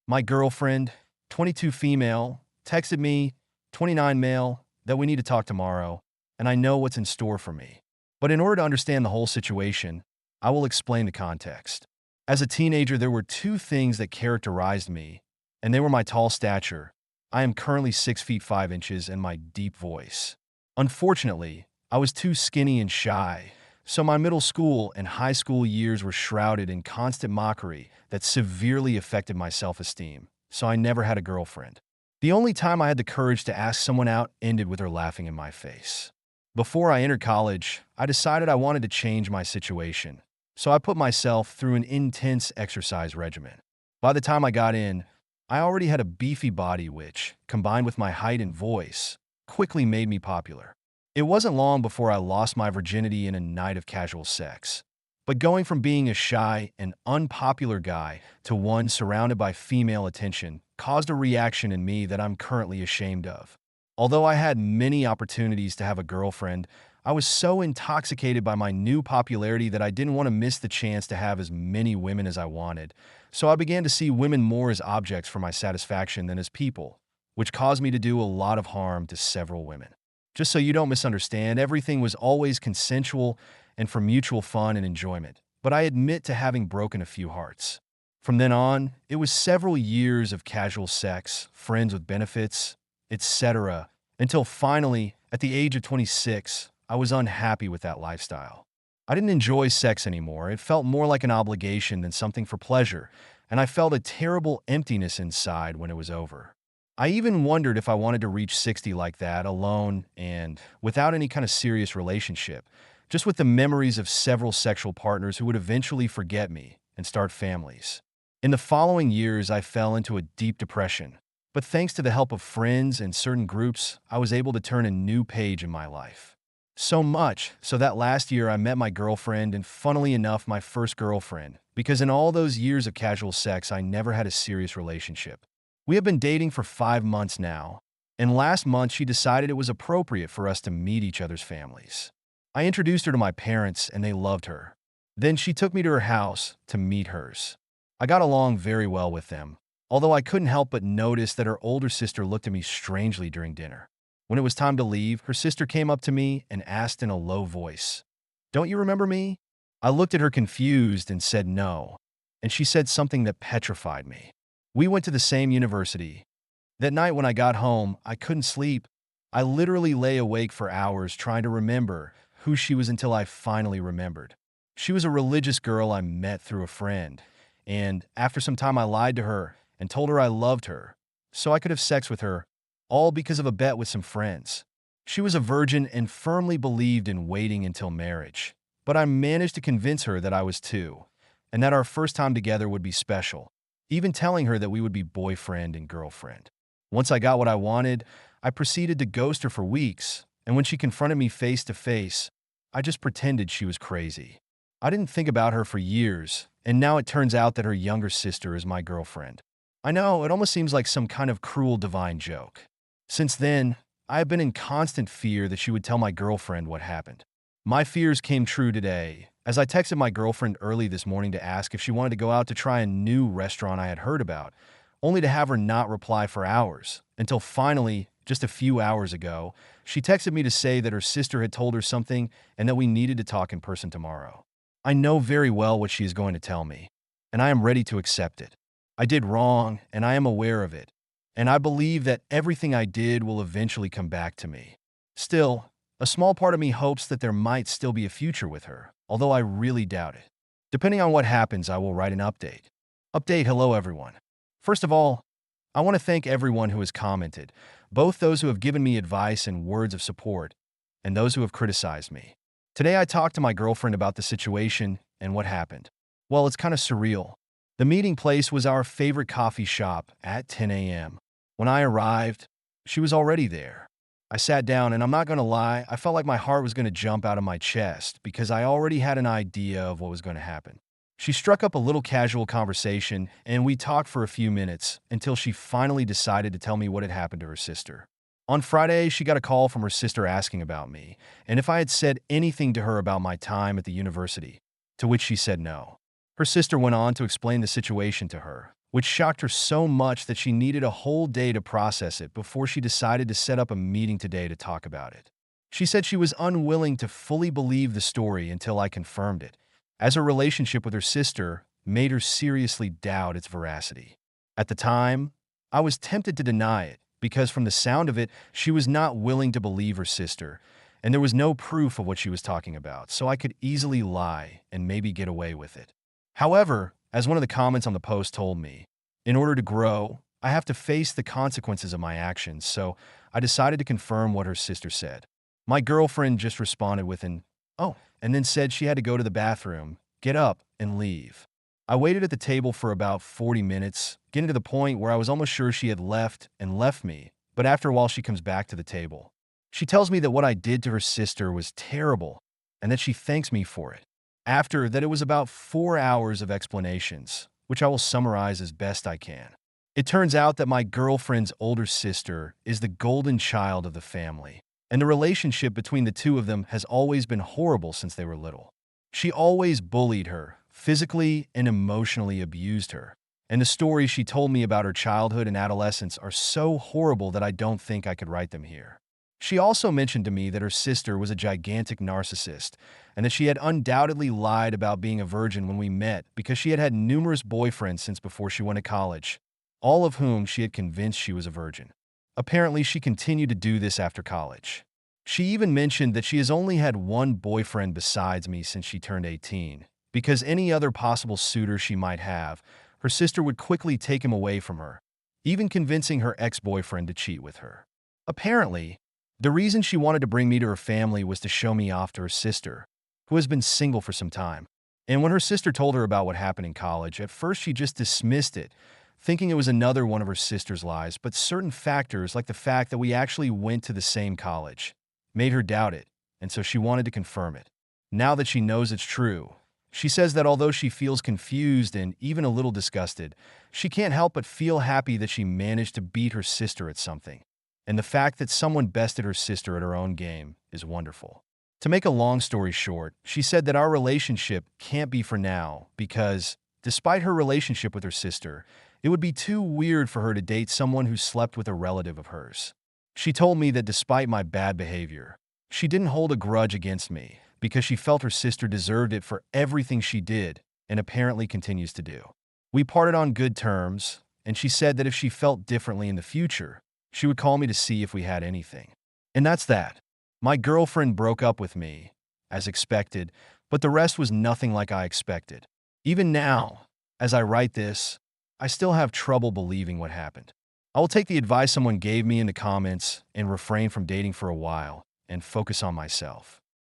My girlfriend, 22 female, texted me, 29 male, that we need to talk tomorrow, and I know what's in store for me. But in order to understand the whole situation, I will explain the context. As a teenager, there were two things that characterized me, and they were my tall stature. I am currently 6 feet 5 inches, and my deep voice. Unfortunately, I was too skinny and shy, so my middle school and high school years were shrouded in constant mockery that severely affected my self-esteem, so I never had a girlfriend. The only time I had the courage to ask someone out ended with her laughing in my face. Before I entered college, I decided I wanted to change my situation, so I put myself through an intense exercise regimen. By the time I got in, I already had a beefy body which, combined with my height and voice, quickly made me popular. It wasn't long before I lost my virginity in a night of casual sex. But going from being a shy and unpopular guy to one surrounded by female attention caused a reaction in me that I'm currently ashamed of. Although I had many opportunities to have a girlfriend, I was so intoxicated by my new popularity that I didn't want to miss the chance to have as many women as I wanted. So I began to see women more as objects for my satisfaction than as people, which caused me to do a lot of harm to several women. Just so you don't misunderstand, everything was always consensual and for mutual fun and enjoyment, but I admit to having broken a few hearts. From then on, it was several years of casual sex, friends with benefits, etc., until finally, at the age of 26, I was unhappy with that lifestyle. I didn't enjoy sex anymore. It felt more like an obligation than something for pleasure, and I felt a terrible emptiness inside when it was over. I even wondered if I wanted to reach 60 like that, alone and without any kind of serious relationship, just with the memories of several sexual partners who would eventually forget me and start families. In the following years, I fell into a deep depression, but thanks to the help of friends and certain groups, I was able to turn a new page in my life. So much so that last year I met my girlfriend, and funnily enough, my first girlfriend, because in all those years of casual sex, I never had a serious relationship. We have been dating for 5 months now, and last month she decided it was appropriate for us to meet each other's families. I introduced her to my parents, and they loved her. Then she took me to her house to meet hers. I got along very well with them, although I couldn't help but notice that her older sister looked at me strangely during dinner. When it was time to leave, her sister came up to me and asked in a low voice, "Don't you remember me?" I looked at her confused and said no, and she said something that petrified me. We went to the same university. That night when I got home, I couldn't sleep. I literally lay awake for hours trying to remember who she was until I finally remembered. She was a religious girl I met through a friend, and after some time I lied to her and told her I loved her, so I could have sex with her, all because of a bet with some friends. She was a virgin and firmly believed in waiting until marriage, but I managed to convince her that I was too, and that our first time together would be special, even telling her that we would be boyfriend and girlfriend. Once I got what I wanted, I proceeded to ghost her for weeks, and when she confronted me face to face, I just pretended she was crazy. I didn't think about her for years, and now it turns out that her younger sister is my girlfriend. I know, it almost seems like some kind of cruel divine joke. Since then, I have been in constant fear that she would tell my girlfriend what happened. My fears came true today, as I texted my girlfriend early this morning to ask if she wanted to go out to try a new restaurant I had heard about, only to have her not reply for hours, until finally, just a few hours ago, she texted me to say that her sister had told her something and that we needed to talk in person tomorrow. I know very well what she is going to tell me, and I am ready to accept it. I did wrong, and I am aware of it, and I believe that everything I did will eventually come back to me. Still, a small part of me hopes that there might still be a future with her, although I really doubt it. Depending on what happens, I will write an update. Update, hello everyone. First of all, I want to thank everyone who has commented, both those who have given me advice and words of support, and those who have criticized me. Today I talked to my girlfriend about the situation and what happened. Well, it's kind of surreal. The meeting place was our favorite coffee shop at 10 a.m. When I arrived, she was already there. I sat down, and I'm not going to lie, I felt like my heart was going to jump out of my chest because I already had an idea of what was going to happen. She struck up a little casual conversation, and we talked for a few minutes until she finally decided to tell me what had happened to her sister. On Friday, she got a call from her sister asking about me and if I had said anything to her about my time at the university, to which she said no. Her sister went on to explain the situation to her, which shocked her so much that she needed a whole day to process it before she decided to set up a meeting today to talk about it. She said she was unwilling to fully believe the story until I confirmed it, as her relationship with her sister made her seriously doubt its veracity. At the time, I was tempted to deny it because from the sound of it, she was not willing to believe her sister, and there was no proof of what she was talking about, so I could easily lie and maybe get away with it. However, as one of the comments on the post told me, in order to grow, I have to face the consequences of my actions, so I decided to confirm what her sister said. My girlfriend just responded with an, "Oh," and then said she had to go to the bathroom, get up, and leave. I waited at the table for about 40 minutes, getting to the point where I was almost sure she had left me, but after a while she comes back to the table. She tells me that what I did to her sister was terrible and that she thanks me for it. After that, it was about 4 hours of explanations, which I will summarize as best I can. It turns out that my girlfriend's older sister is the golden child of the family, and the relationship between the two of them has always been horrible since they were little. She always bullied her, physically and emotionally abused her, and the stories she told me about her childhood and adolescence are so horrible that I don't think I could write them here. She also mentioned to me that her sister was a gigantic narcissist and that she had undoubtedly lied about being a virgin when we met because she had had numerous boyfriends since before she went to college, all of whom she had convinced she was a virgin. Apparently, she continued to do this after college. She even mentioned that she has only had one boyfriend besides me since she turned 18, because any other possible suitor she might have, her sister would quickly take him away from her, even convincing her ex-boyfriend to cheat with her. Apparently, the reason she wanted to bring me to her family was to show me off to her sister, who has been single for some time. And when her sister told her about what happened in college, at first she just dismissed it, thinking it was another one of her sister's lies, but certain factors, like the fact that we actually went to the same college, made her doubt it, and so she wanted to confirm it. Now that she knows it's true, she says that although she feels confused and even a little disgusted, she can't help but feel happy that she managed to beat her sister at something. And the fact that someone bested her sister at her own game is wonderful. To make a long story short, she said that our relationship can't be for now because, despite her relationship with her sister, it would be too weird for her to date someone who slept with a relative of hers. She told me that despite my bad behavior, she didn't hold a grudge against me because she felt her sister deserved it for everything she did and apparently continues to do. We parted on good terms, and she said that if she felt differently in the future, she would call me to see if we had anything. And that's that. My girlfriend broke up with me, as expected, but the rest was nothing like I expected. Even now, as I write this, I still have trouble believing what happened. I will take the advice someone gave me in the comments and refrain from dating for a while and focus on myself.